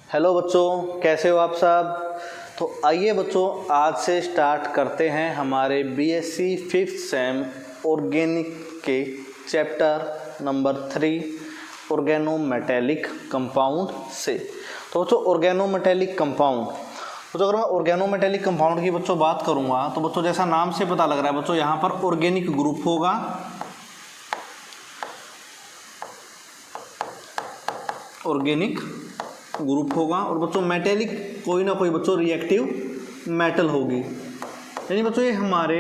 Hello बच्चों, कैसे हो आप सब। तो आइए बच्चों, आज से स्टार्ट करते हैं हमारे बीएससी 5th सेम ऑर्गेनिक के चैप्टर नंबर 3 ऑर्गेनोमेटेलिक कंपाउंड से। तो बच्चों ऑर्गेनोमेटेलिक कंपाउंड, तो अगर मैं ऑर्गेनोमेटेलिक कंपाउंड की बच्चों बात करूँगा तो बच्चों जैसा नाम से पता लग रहा है बच्चों, यहाँ पर ऑर्गेनिक ग्रुप होगा, ऑर्गेनिक ग्रुप होगा और बच्चों मेटेलिक कोई ना कोई बच्चों रिएक्टिव मेटल होगी। यानी बच्चों ये हमारे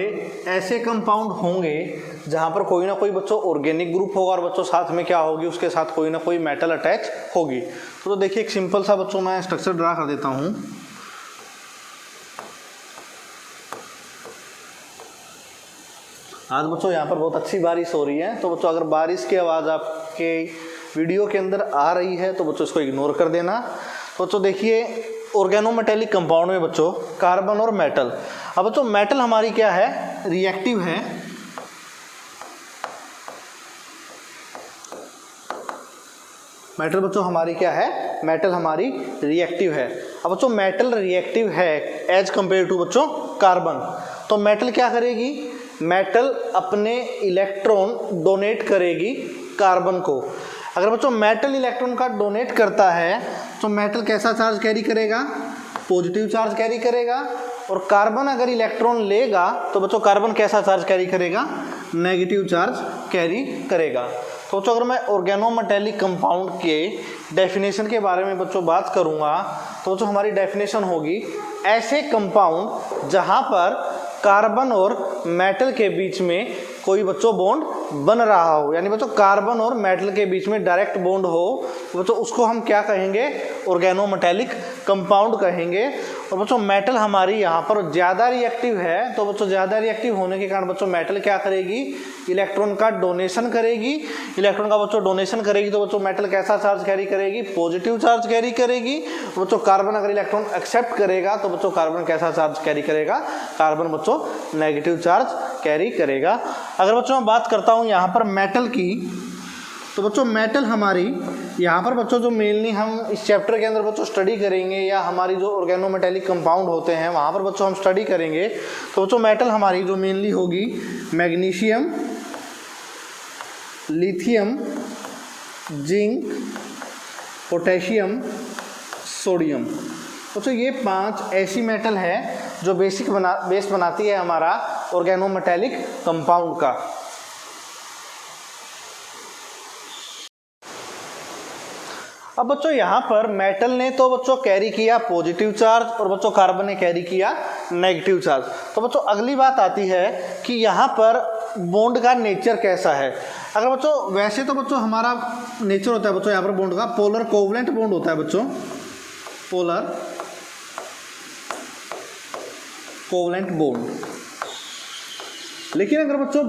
ऐसे कंपाउंड होंगे जहाँ पर कोई ना कोई बच्चों ऑर्गेनिक ग्रुप होगा और बच्चों साथ में क्या होगी, उसके साथ कोई ना कोई मेटल अटैच होगी। तो देखिए एक सिंपल सा बच्चों मैं स्ट्रक्चर ड्रा कर देता हूँ। आज बच्चों यहाँ पर बहुत अच्छी बारिश हो रही है, तो बच्चों अगर बारिश की आवाज़ आपके वीडियो के अंदर आ रही है तो बच्चों इसको इग्नोर कर देना। तो बच्चों देखिए ऑर्गेनोमेटेलिक कंपाउंड में बच्चों कार्बन और मेटल। अब बच्चों मेटल हमारी क्या है, रिएक्टिव है। मेटल बच्चों हमारी क्या है, मेटल हमारी रिएक्टिव है। अब बच्चों मेटल रिएक्टिव है एज कंपेयर टू बच्चों कार्बन। तो मेटल क्या करेगी, मेटल अपने इलेक्ट्रॉन डोनेट करेगी कार्बन को। अगर बच्चों मेटल इलेक्ट्रॉन का डोनेट करता है तो मेटल कैसा चार्ज कैरी करेगा, पॉजिटिव चार्ज कैरी करेगा। और कार्बन अगर इलेक्ट्रॉन लेगा तो बच्चों कार्बन कैसा चार्ज कैरी करेगा, नेगेटिव चार्ज कैरी करेगा। तो बच्चों अगर मैं ऑर्गेनोमेटेलिक कंपाउंड के डेफिनेशन के बारे में बच्चों बात करूँगा तो बच्चों हमारी डेफिनेशन होगी ऐसे कंपाउंड जहाँ पर कार्बन और मेटल के बीच में कोई बच्चों बॉन्ड बन रहा हो, यानी बच्चों कार्बन और मेटल के बीच में डायरेक्ट बॉन्ड हो, तो बच्चों उसको हम क्या कहेंगे, ऑर्गेनोमेटेलिक कंपाउंड कहेंगे। और बच्चों मेटल हमारी यहाँ पर ज़्यादा रिएक्टिव है, तो बच्चों ज़्यादा रिएक्टिव होने के कारण बच्चों मेटल क्या करेगी, इलेक्ट्रॉन का डोनेशन करेगी। इलेक्ट्रॉन का बच्चों डोनेशन करेगी तो बच्चों मेटल कैसा चार्ज कैरी करेगी, पॉजिटिव चार्ज कैरी करेगी। बच्चों कार्बन अगर इलेक्ट्रॉन एक्सेप्ट करेगा तो बच्चों कार्बन कैसा चार्ज कैरी करेगा, कार्बन बच्चों नेगेटिव चार्ज कैरी करेगा। अगर बच्चों मैं बात करता हूँ यहाँ पर मेटल की, तो बच्चों मेटल हमारी यहाँ पर बच्चों जो मेनली हम इस चैप्टर के अंदर बच्चों स्टडी करेंगे या हमारी जो ऑर्गेनोमेटेलिक कंपाउंड होते हैं वहाँ पर बच्चों हम स्टडी करेंगे। तो बच्चों मेटल हमारी जो मेनली होगी magnesium, lithium, zinc, potassium, sodium. बच्चों ये 5 ऐसी मेटल है जो बेस बनाती है हमारा ऑर्गेनोमेटेलिक कंपाउंड का। अब बच्चों यहाँ पर मेटल ने तो बच्चों कैरी किया पॉजिटिव चार्ज और बच्चों कार्बन ने कैरी किया नेगेटिव चार्ज। तो बच्चों अगली बात आती है कि यहाँ पर बॉन्ड का नेचर कैसा है। अगर बच्चों वैसे तो बच्चों हमारा नेचर होता है बच्चों यहाँ पर बॉन्ड का पोलर कोवलेंट बॉन्ड होता है बच्चों, पोलर कोवलेंट बॉन्ड। लेकिन अगर बच्चों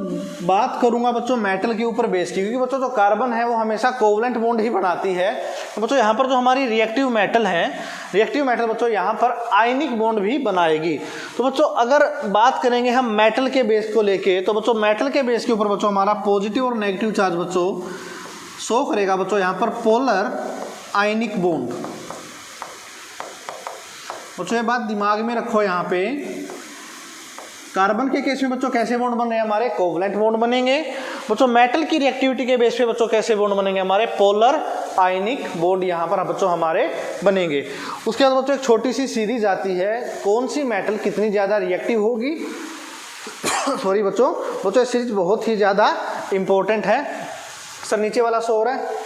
बात करूंगा बच्चों मेटल के ऊपर बेस की, क्योंकि बच्चों जो कार्बन है वो हमेशा कोवलेंट बॉन्ड ही बनाती है, तो बच्चों यहाँ पर जो हमारी रिएक्टिव मेटल है, रिएक्टिव मेटल बच्चों यहाँ पर आयनिक बॉन्ड भी बनाएगी। तो बच्चों अगर बात करेंगे हम मेटल के बेस को लेके, तो बच्चों मेटल के बेस के ऊपर बच्चों हमारा पॉजिटिव और नेगेटिव चार्ज बच्चों शो करेगा बच्चों यहाँ पर पोलर आयनिक बॉन्ड। बच्चों ये बात दिमाग में रखो, यहाँ पे कार्बन के केस में बच्चों कैसे बॉन्ड बन रहे हैं हमारे, कोवलेंट बॉन्ड बनेंगे। बच्चों मेटल की रिएक्टिविटी के बेस पे बच्चों कैसे बॉन्ड बनेंगे हमारे, पोलर आयनिक बॉन्ड यहाँ पर बच्चों हमारे बनेंगे। उसके बाद बच्चों एक छोटी सी सीरीज आती है, कौन सी मेटल कितनी ज़्यादा रिएक्टिव होगी। सॉरी बच्चों ये सीरीज बहुत ही ज़्यादा इंपॉर्टेंट है। सर नीचे वाला शो हो रहा है,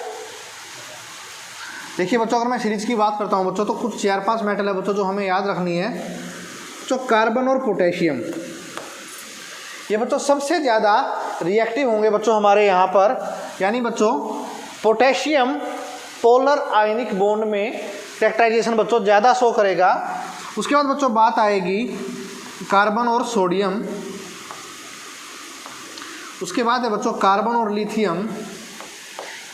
देखिए बच्चों अगर मैं सीरीज की बात करता हूँ बच्चों तो कुछ 4-5 मेटल है बच्चों जो हमें याद रखनी है। बच्चों कार्बन और पोटेशियम ये बच्चों सबसे ज़्यादा रिएक्टिव होंगे बच्चों हमारे यहाँ पर, यानी बच्चों पोटेशियम पोलर आयनिक बॉन्ड में कैरेक्टराइजेशन बच्चों ज़्यादा शो करेगा। उसके बाद बच्चों बात आएगी कार्बन और सोडियम, उसके बाद है बच्चों कार्बन और लिथियम।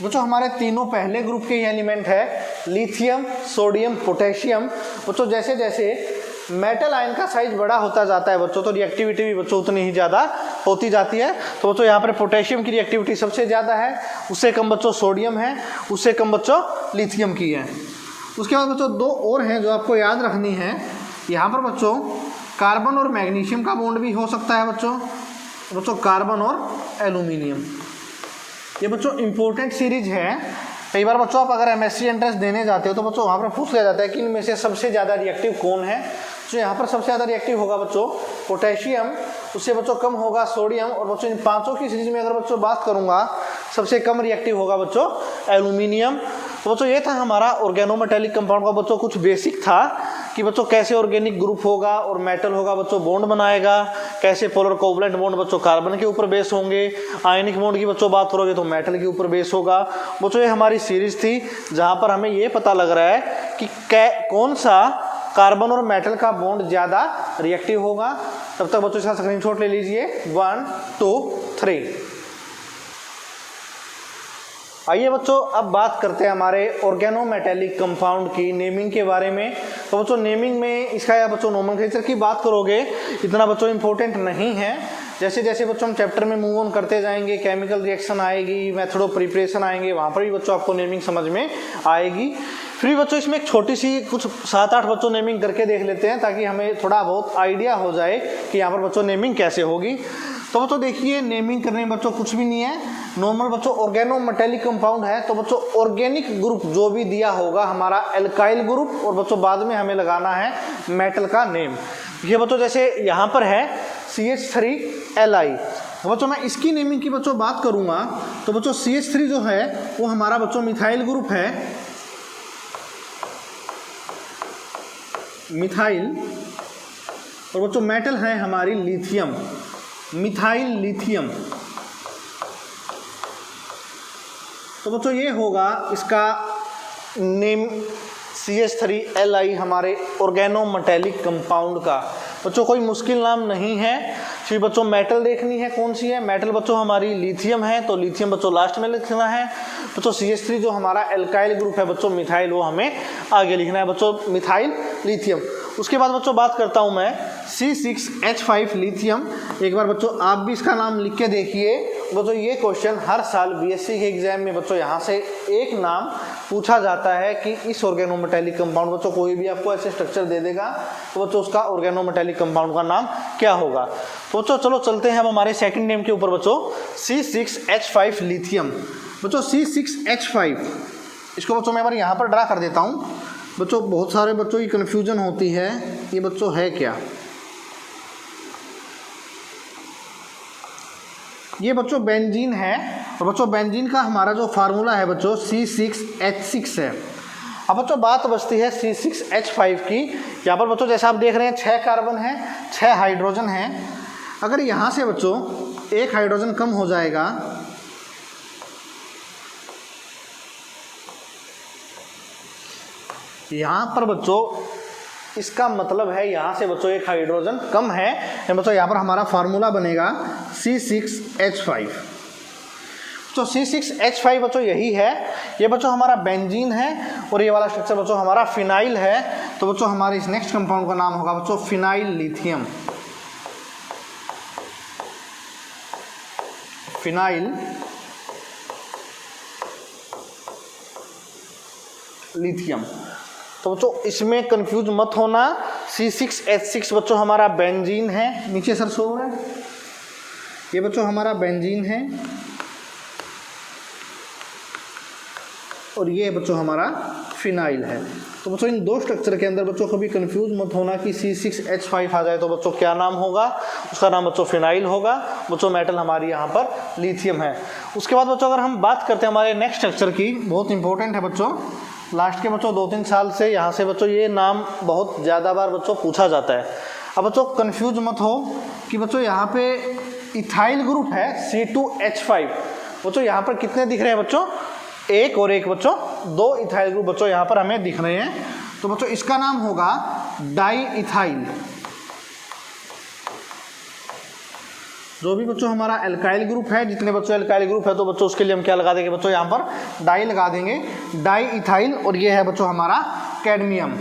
बच्चों हमारे तीनों पहले ग्रुप के एलिमेंट है लिथियम, सोडियम, पोटेशियम। बच्चों जैसे जैसे मेटल आयन का साइज बड़ा होता जाता है बच्चों तो रिएक्टिविटी भी बच्चों उतनी ही ज़्यादा होती जाती है। तो बच्चों यहाँ पर पोटेशियम की रिएक्टिविटी सबसे ज़्यादा है, उससे कम बच्चों सोडियम है, उससे कम बच्चों लिथियम की है। उसके बाद बच्चों दो और हैं जो आपको याद रखनी है। यहाँ पर बच्चों कार्बन और मैग्नीशियम का बॉन्ड भी हो सकता है बच्चों कार्बन और एल्यूमिनियम। ये बच्चों इंपॉर्टेंट सीरीज है। कई बार बच्चों आप अगर एमएससी एंट्रेंस देने जाते हो तो बच्चों वहाँ पर पूछ लिया जाता है कि इनमें से सबसे ज़्यादा रिएक्टिव कौन है। जो यहाँ पर सबसे ज़्यादा रिएक्टिव होगा बच्चों पोटेशियम, उससे बच्चों कम होगा सोडियम, और बच्चों इन पांचों की सीरीज में अगर बच्चों बात करूँगा सबसे कम रिएक्टिव होगा बच्चों एल्यूमिनियम। तो बच्चों ये था हमारा ऑर्गेनोमेटेलिक कंपाउंड का बच्चों कुछ बेसिक था कि बच्चों कैसे ऑर्गेनिक ग्रुप होगा और मेटल होगा बच्चों बॉन्ड बनाएगा, कैसे पोलर कोवलेंट बॉन्ड बच्चों कार्बन के ऊपर बेस होंगे, आयनिक बॉन्ड की बच्चों बात करोगे तो मेटल के ऊपर बेस होगा। बच्चों ये हमारी सीरीज थी जहाँ पर हमें ये पता लग रहा है कि कौन सा कार्बन और मेटल का बॉन्ड ज़्यादा रिएक्टिव होगा। तब तक बच्चों इसका स्क्रीनशॉट ले लीजिए 1 2 3। आइए बच्चों अब बात करते हैं हमारे ऑर्गेनोमेटेलिक कंपाउंड की नेमिंग के बारे में। तो बच्चों नेमिंग में इसका या बच्चों नोमेनक्लेचर की बात करोगे इतना बच्चों इंपॉर्टेंट नहीं है। जैसे जैसे बच्चों हम चैप्टर में मूव ऑन करते जाएंगे, केमिकल रिएक्शन आएगी, मेथड ऑफ प्रिपरेशन आएंगे, वहाँ पर भी बच्चों आपको नेमिंग समझ में आएगी। फिर बच्चों इसमें एक छोटी सी कुछ 7-8 बच्चों नेमिंग करके देख लेते हैं ताकि हमें थोड़ा बहुत आइडिया हो जाए कि यहाँ पर बच्चों नेमिंग कैसे होगी। तो बच्चों देखिए नेमिंग करने में बच्चों कुछ भी नहीं है, नॉर्मल बच्चों ऑर्गेनोमेटेलिक कंपाउंड है तो बच्चों ऑर्गेनिक ग्रुप जो भी दिया होगा हमारा एल्काइल ग्रुप, और बच्चों बाद में हमें लगाना है मेटल का नेम। ये बच्चों जैसे यहाँ पर है CH3Li, बच्चों मैं इसकी नेमिंग की बच्चों बात करूँगा तो बच्चों CH3 जो है वो हमारा बच्चों मिथाइल ग्रुप है, मिथाइल, और बच्चों मेटल है हमारी लिथियम, मिथाइल लिथियम। तो बच्चों ये होगा इसका नेम CH3Li हमारे ऑर्गेनोमेटेलिक कंपाउंड का। बच्चों कोई मुश्किल नाम नहीं है। फिर बच्चों मेटल देखनी है कौन सी है, मेटल बच्चों हमारी लिथियम है तो लिथियम बच्चों लास्ट में लिखना है। बच्चों CH3 जो हमारा एल्काइल ग्रुप है बच्चों मिथाइल, वो हमें आगे लिखना है बच्चों मिथाइल लिथियम। उसके बाद बच्चों बात करता हूँ मैं C6H5 लिथियम। एक बार बच्चों आप भी इसका नाम लिख के देखिए। बच्चों ये क्वेश्चन हर साल BSc के एग्जाम में बच्चों यहाँ से एक नाम पूछा जाता है कि इस ऑर्गेनोमेटेलिक कंपाउंड, बच्चों कोई भी आपको ऐसे स्ट्रक्चर दे देगा तो बच्चों उसका ऑर्गेनोमेटेलिक कंपाउंड का नाम क्या होगा। तो बच्चों चलो चलते हैं अब हमारे सेकंड नेम के ऊपर बच्चों C6H5 लिथियम। बच्चों C6H5 इसको बच्चों मैं बार यहाँ पर ड्रा कर देता हूँ। बच्चों बहुत सारे बच्चों की कन्फ्यूजन होती है ये बच्चों है क्या। ये बच्चों बेंजीन है और बच्चों बेंजीन का हमारा जो फार्मूला है बच्चों C6H6 है। अब बच्चों बात बचती है C6H5 की। यहाँ पर बच्चों जैसा आप देख रहे हैं 6 कार्बन है, 6 हाइड्रोजन है। अगर यहाँ से बच्चों एक हाइड्रोजन कम हो जाएगा, यहाँ पर बच्चों इसका मतलब है यहाँ से बच्चों एक हाइड्रोजन कम है। बच्चों यहाँ पर हमारा फार्मूला बनेगा C6H5। तो C6H5 बच्चों यही है। ये बच्चों हमारा बेंजीन है और ये वाला स्ट्रक्चर बच्चों हमारा फिनाइल है। तो बच्चों हमारे इस नेक्स्ट कंपाउंड का नाम होगा बच्चों फिनाइल लिथियम। Phenyl lithium. तो बच्चों इसमें कंफ्यूज मत होना। C6H6 बच्चों हमारा बेंजीन है, नीचे सर सो रहा है, ये बच्चों हमारा बेंजीन है और ये बच्चों हमारा फिनाइल है। तो बच्चों इन दो स्ट्रक्चर के अंदर बच्चों कभी कंफ्यूज मत होना कि C6H5 आ जाए तो बच्चों क्या नाम होगा, उसका नाम बच्चों फिनाइल होगा। बच्चों मेटल हमारी यहाँ पर लिथियम है। उसके बाद बच्चों अगर हम बात करते हैं हमारे नेक्स्ट स्ट्रक्चर की, बहुत इंपॉर्टेंट है बच्चों, लास्ट के बच्चों 2-3 साल से यहाँ से बच्चों ये नाम बहुत ज़्यादा बार बच्चों पूछा जाता है। अब बच्चों कंफ्यूज मत हो कि बच्चों यहाँ पे इथाइल ग्रुप है C2H5। बच्चों यहाँ पर कितने दिख रहे हैं बच्चों, एक और एक बच्चों 2 इथाइल ग्रुप बच्चों यहाँ पर हमें दिख रहे हैं। तो बच्चों इसका नाम होगा डाई इथाइल। जो भी बच्चों हमारा एल्काइल ग्रुप है, जितने बच्चों एल्काइल ग्रुप है तो बच्चों उसके लिए हम क्या लगा देंगे बच्चों, यहाँ पर डाई लगा देंगे, डाई इथाइल। और ये है बच्चों हमारा कैडमियम।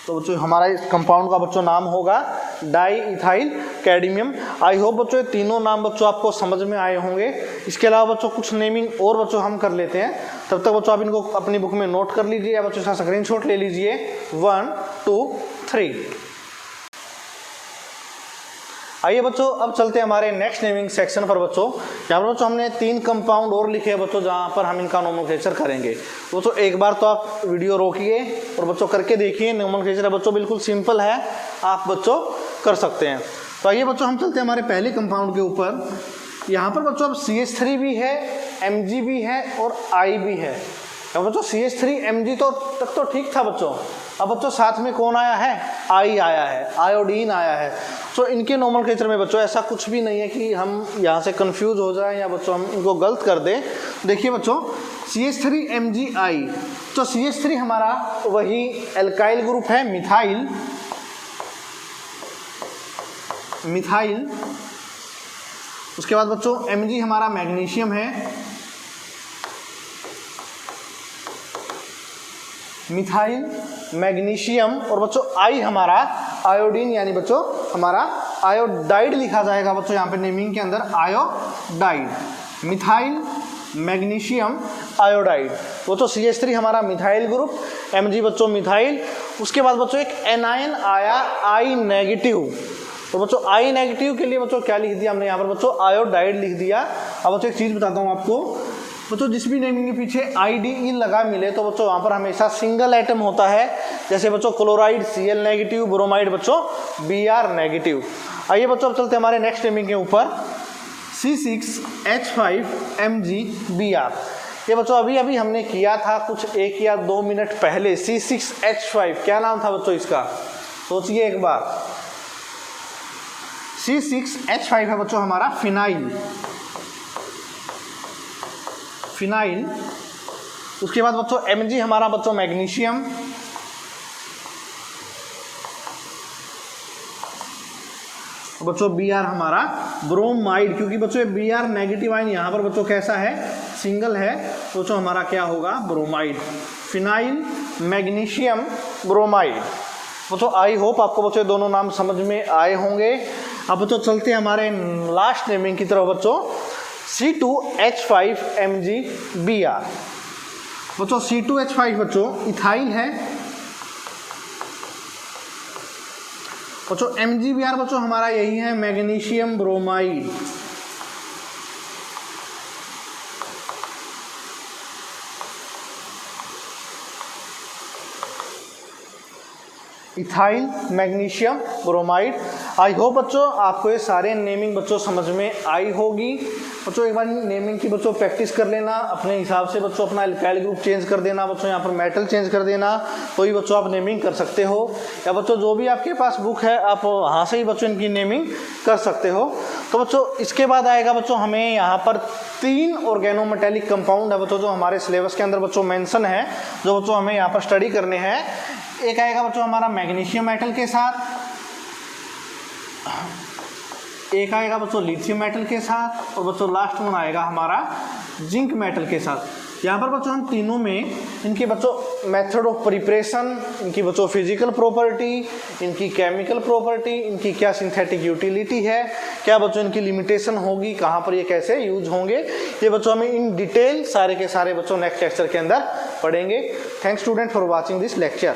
तो बच्चों हमारा इस कंपाउंड का बच्चों नाम होगा di ethyl cadmium. I hope बच्चों ये तीनों नाम बच्चों आपको समझ में आए होंगे। इसके अलावा बच्चों कुछ नेमिंग और बच्चों हम कर लेते हैं, तब तक बच्चों आप इनको अपनी बुक में नोट कर लीजिए या बच्चों इसका स्क्रीनशॉट ले लीजिए। 1 2 3। आइए बच्चों अब चलते हैं हमारे नेक्स्ट नेमिंग सेक्शन पर बच्चों। यहाँ पर बच्चों हमने 3 कंपाउंड और लिखे हैं बच्चों जहाँ पर हम इनका नोमेनक्लेचर करेंगे। बच्चों एक बार तो आप वीडियो रोकिए और बच्चों करके देखिए। नोमेनक्लेचर बच्चों बिल्कुल सिंपल है, आप बच्चों कर सकते हैं। तो आइए बच्चों हम चलते हैं हमारे पहले कंपाउंड के ऊपर। यहाँ पर बच्चों अब CH3 भी है, Mg भी है और I भी है। अब बच्चों CH3 Mg तो तक तो ठीक था बच्चों, अब बच्चों साथ में कौन आया है, I आया है, आयोडीन आया है। तो इनके नोमेनक्लेचर में बच्चों ऐसा कुछ भी नहीं है कि हम यहाँ से कंफ्यूज हो जाएं या बच्चों हम इनको गलत कर दें। देखिए बच्चों CH3 MgI, तो CH3 हमारा वही एल्काइल ग्रुप है, मिथाइल। उसके बाद बच्चों Mg हमारा मैग्नीशियम है, मिथाइल मैग्नीशियम। और बच्चों I हमारा आयोडीन, यानी बच्चों हमारा आयोडाइड लिखा जाएगा बच्चों यहाँ पे नेमिंग के अंदर, आयोडाइड, मिथाइल मैग्नीशियम आयोडाइड। बच्चों CH3 हमारा मिथाइल ग्रुप, Mg बच्चों मिथाइल। उसके बाद बच्चों एक एनायन आया I नेगेटिव, तो बच्चों I नेगेटिव के लिए बच्चों क्या लिख दिया हमने यहाँ पर बच्चों, आयोडाइड लिख दिया। अब बच्चों एक चीज़ बताता हूँ आपको, बच्चों जिस भी नेमिंग के पीछे IDE लगा मिले तो बच्चों वहाँ पर हमेशा सिंगल एटम होता है। जैसे बच्चों क्लोराइड Cl नेगेटिव, ब्रोमाइड बच्चों Br नेगेटिव। आइए बच्चों अब चलते हैं हमारे नेक्स्ट नेमिंग के ऊपर, C6H5MgBr। ये बच्चों अभी हमने किया था कुछ 1 या 2 मिनट पहले। C6H5 क्या नाम था बच्चों इसका, सोचिए एक बार। C6H5 है बच्चों हमारा फिनाइल। उसके बाद बच्चों Mg हमारा बच्चों मैग्नीशियम, बच्चों Br हमारा ब्रोमाइड, क्योंकि बच्चों ये Br नेगेटिव आयन यहाँ पर बच्चों कैसा है, सिंगल है, तो बच्चों हमारा क्या होगा, ब्रोमाइड, फिनाइल मैग्नीशियम ब्रोमाइड। बच्चों आई होप आपको बच्चों ये दोनों नाम समझ में आए होंगे। अब बच्चों चलते हैं हमारे लास्ट नेमिंग की तरफ बच्चों, C2H5MgBr। बच्चों C2H5 बच्चों इथाइल है, बच्चों MgBr बच्चों हमारा यही है, magnesium bromide. Ethyl magnesium bromide. I hope बच्चों आपको ये सारे नेमिंग बच्चों समझ में आई होगी। बच्चों एक बार नेमिंग की बच्चों प्रैक्टिस कर लेना अपने हिसाब से बच्चों, अपना एल्काइल ग्रुप चेंज कर देना बच्चों, यहाँ पर मेटल चेंज कर देना, तो ही बच्चों आप नेमिंग कर सकते हो। या बच्चों जो भी आपके पास बुक है आप वहाँ से ही बच्चों इनकी नेमिंग कर सकते हो। तो बच्चों इसके बाद आएगा बच्चों हमें यहाँ पर 3 ऑर्गेनोमेटेलिक कंपाउंड है बच्चों जो हमारे सिलेबस के अंदर बच्चों मेंशन है, जो बच्चों हमें यहाँ पर स्टडी करने हैं। एक आएगा बच्चों हमारा मैग्नीशियम मेटल के साथ, एक आएगा बच्चों लिथियम मेटल के साथ, और बच्चों लास्ट वन आएगा हमारा जिंक मेटल के साथ। यहाँ पर बच्चों हम तीनों में इनके बच्चों मेथड ऑफ प्रिपरेशन, इनकी बच्चों फिजिकल प्रॉपर्टी, इनकी केमिकल प्रॉपर्टी, इनकी क्या सिंथेटिक यूटिलिटी है, क्या बच्चों इनकी लिमिटेशन होगी, कहाँ पर ये कैसे यूज होंगे, ये बच्चों हमें इन डिटेल सारे के सारे बच्चों नेक्स्ट लेक्चर के अंदर पढ़ेंगे। Thanks student for watching this lecture.